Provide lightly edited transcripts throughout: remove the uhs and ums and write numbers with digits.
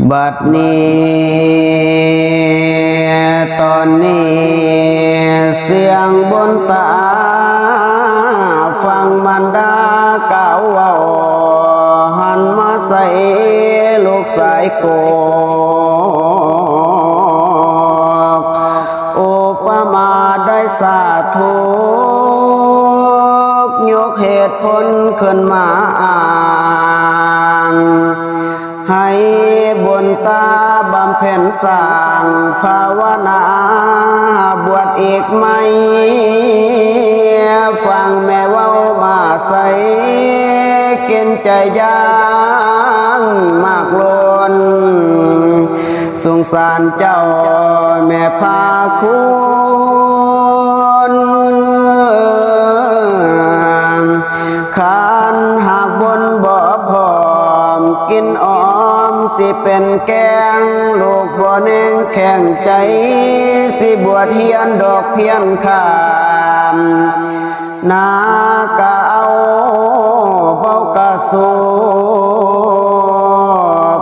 บัดนี้ตอนนี้เสียงบนตาฟังมันดาเก่าว่าหันมาใส่ลูกสายโกโอปมาได้สาธุยกเหตุผลขึ้นมาอ่านให้บนตาบำเพ็ญสร้างภาวนาบวชอีกไหมฟังแม่เว้ามาใส่กินใจย่างมากล้นสงสารเจ้าแม่พาคุณขันหากบนบ่พร้อมกินอ้อมสิเป็นแกงลูกบ่แน่งแข็งใจสิบวชเฮียนดอกเพียนขามนากะเอาเบากะสู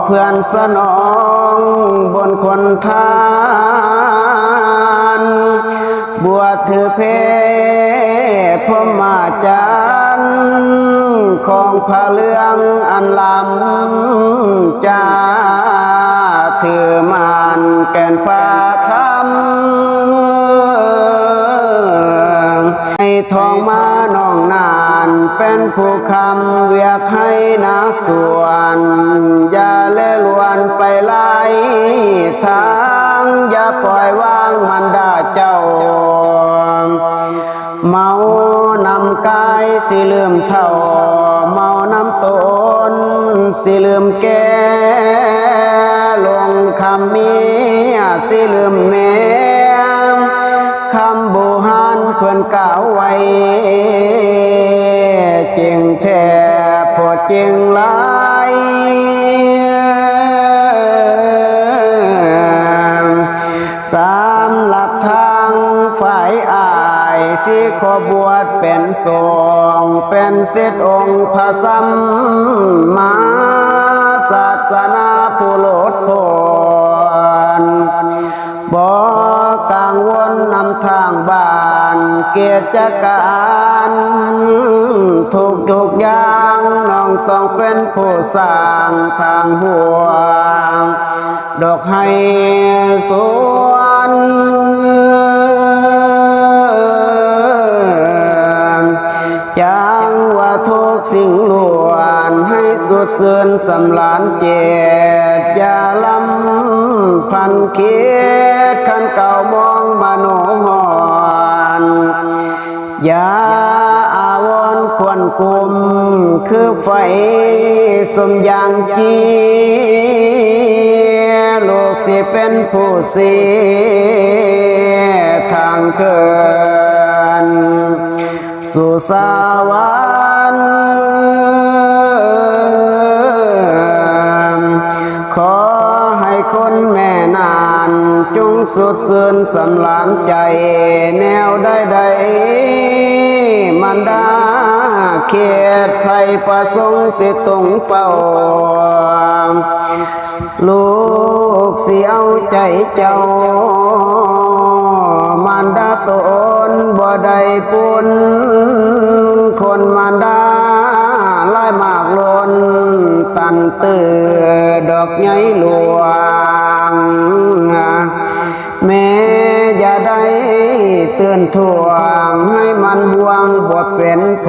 เพื่อนสนองบนคนทานบวชถือเพพรหมาจารย์ของพระเรื่องอันลำจาถือมันแก่นพระธรรมให้ทองมาน้องนานเป็นผู้คำเวียกให้นาส่วนอย่าเล่ลวนไปไล่ทางอย่าปล่อยวางมันด่าเจ้าเมานำกายสิลืมเท่าเมานำตนสิลืมแก่ลงคำมีสิลืมแม่คำโบราณเพื่อนกล่าวไว้จริงแท้พอจริงหลายสามหลับทางฝ่ายอายสิขอบวชเป็นสงฆ์เป็นศิษย์องค์พระสัมมาศาสนาผู้โลดโผนบ่กังวลนำทางบ้านเกียรติการทุกอย่างน้องต้องเป็นผู้สร้างทางหัวดอกให้สวนจังว่าทุกสิ่งล้วนให้สุดเสื่นสำลานเจตอย่าลำพันเคียดขันเก่ามองมโนหอนอย่าอาวรณ์ควรกุมคือไฟสมอย่างจีลูกสิเป็นผู้เสียทางเกินสู่สวรรค์ขอให้คนแม่นานจงสุดซื่นสำลานใจแนวใดๆมันดาเขตภัยประสงค์สิตรงเป้าลูกสิเอาใจเจ้ามันดาตนบ่ได้ปุนคนมันดาลายมากล้นตันตื่ดอกใหญ่หลวงแม่อย่าได้เตือนทวงให้มันห่วงบ่เป็นผ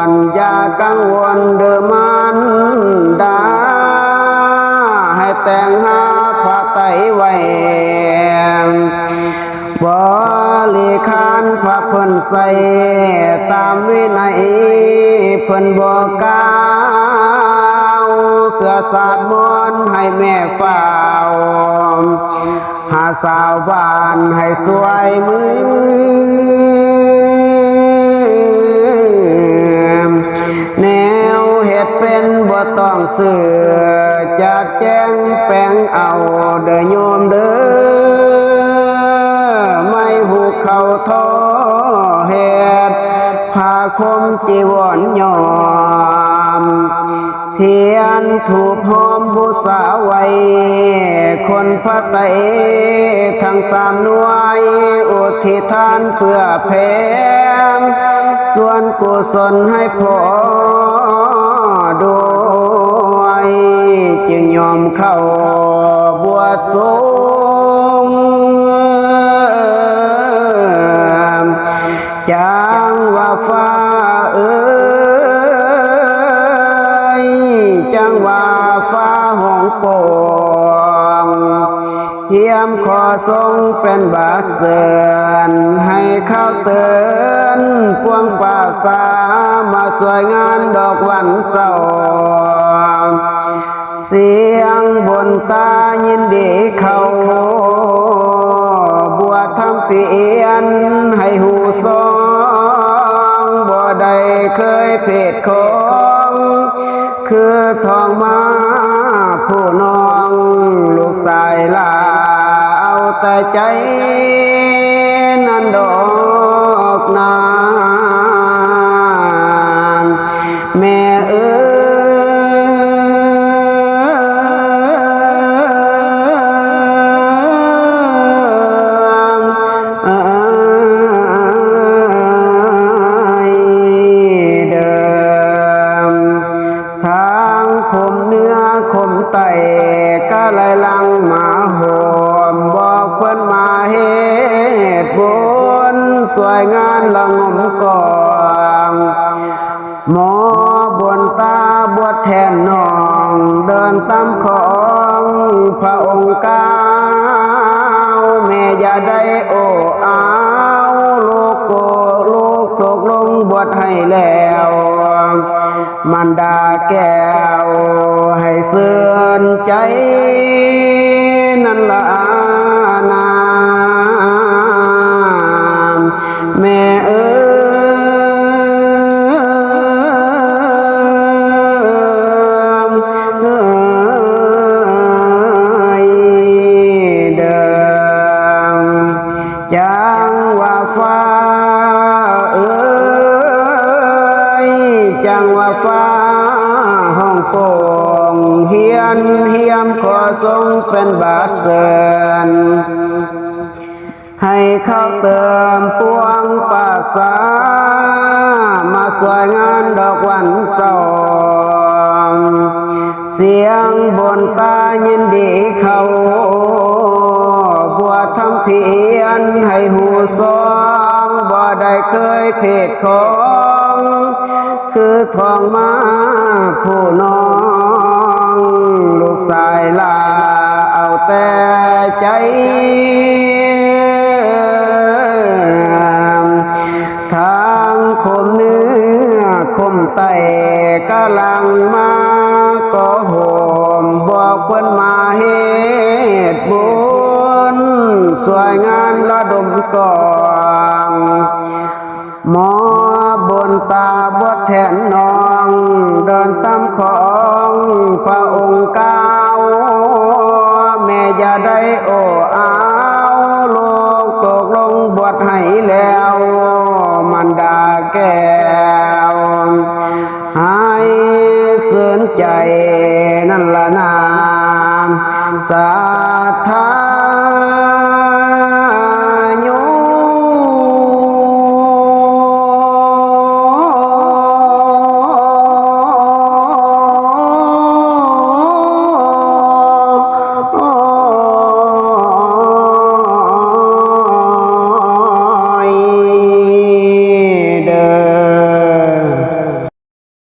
ลอย่ากังวลเด้อมันดาให้แต่งหาพระไตรไว้บริขารพระเพิ่นใส่ตามวินัยเพิ่นบอกกล่าวเสื้อสาดมนต์ให้แม่ฝ้าวหาสาวบ้านให้สวยมือแนวเฮ็ดเป็นบ่ต้องเสือจัดแจงแปลงเอาเด้อโยมเด้อไม่หูเข้าท้อเฮ็ดผ้าคลุมจีวรยอม เทียนถูกหอมบูชาไว้คนพระไตรทั้งสามหน่วยอุทิศทานเพื่อแผ่ส่วนกุศลให้พ่อด้วยจึงยอมเข้าบวชสงฆ์จังว่าฟ้าจังว่าฟ้าห้องโป่งเทียมขอทรงเป็นบาทเสือนให้เข้าเตือนพวงป่าสามาสวยงานดอกวันเศร้าเสียงบนตายินดีเขาบวชทำเปลี่ยนให้หูซองบ่ได้เคยเพศของคือทองมาผู้น้องลูกสายลาเอาแต่ใจนั้นดอกนาแม่คมเนื้อคมไตก็ไหลลังมาหอมบอกเพิ่นมาเหตุบุญสวยงานละงมกองหมอบนตาบวชแทนน้องเดินตามของพระองค์ก้าวแม่อย่าได้โอ้อาวลูกโกลูกตกลงบวชให้แล้วมันดาแก้วให้เสื่อนใจนั่นละนามแม่เดิมจังว่าฟ้าจังว่าฟ้าห้องโป่งเฮียมขอทรงเป็นบาทเสือนให้เข้าเติมปวงป่าสามาสวยงานดอกวันเศร้าเสียงบนตายินดีเขาบวชทำเพียนให้หูซองบ่ได้เคยเพศของคือทองมาผู้น้องลูกสายลาเอาแต่ใจทางคมเนื้อคมไตกะลังมาก็โหมบอกเพิ่นมาเหตุบุญสวยงานระดมกองหมอบนตาบวชแทนน้องเดินตามของพระองค์ก้าวแม่อย่าได้โอ้อาวลูกตกลงบวชให้แล้วมันดาแก้วให้เสื่นใจนั่นละนามศรัทธา